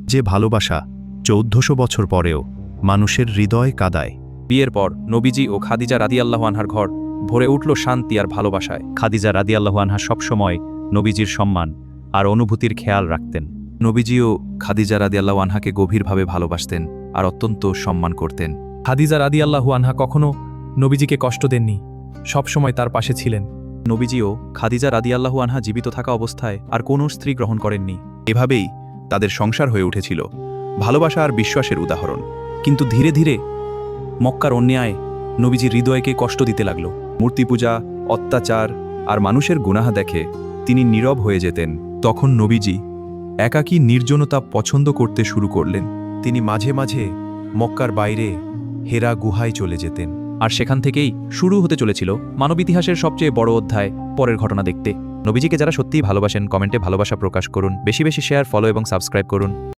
যে ভালোবাসা 1400 বছর পরেও মানুষের হৃদয় কাঁদায়। বিয়ের পর নবীজি ও খাদিজা রাদিয়াল্লাহু আনহার ঘর ভরে উঠল শান্তি আর ভালোবাসায়। খাদিজা রাদিয়াল্লাহু আনহা সবসময় নবীজির সম্মান আর অনুভূতির খেয়াল রাখতেন। নবীজিও খাদিজা রাদিয়াল্লাহু আনহাকে গভীরভাবে ভালোবাসতেন আর অত্যন্ত সম্মান করতেন। খাদিজা রাদিয়াল্লাহু আনহা কখনো নবীজিকে কষ্ট দেননি, সবসময় তার পাশে ছিলেন। নবীজিও খাদিজা রাদিয়াল্লাহু আনহা জীবিত থাকা অবস্থায় আর কোনো স্ত্রী গ্রহণ করেননি। এভাবেই তাদের সংসার হয়ে উঠেছিল ভালোবাসা আর বিশ্বাসের উদাহরণ। কিন্তু ধীরে ধীরে মক্কার অন্যায় নবীজির হৃদয়কে কষ্ট দিতে লাগল। মূর্তি পূজা, অত্যাচার আর মানুষের গুনাহ দেখে তিনি নীরব হয়ে যেতেন। তখন নবীজি একাকী নির্জনতা পছন্দ করতে শুরু করলেন। তিনি মাঝে মাঝে মক্কার বাইরে হেরা গুহায় চলে যেতেন। আর সেখান থেকেই শুরু হতে চলেছিল মানব ইতিহাসের সবচেয়ে বড় অধ্যায়, পরের ঘটনা দেখতে। নবীজিকে যারা সত্যিই ভালোবাসেন কমেন্টে ভালোবাসা প্রকাশ করুন, বেশি বেশি শেয়ার, ফলো এবং সাবস্ক্রাইব করুন।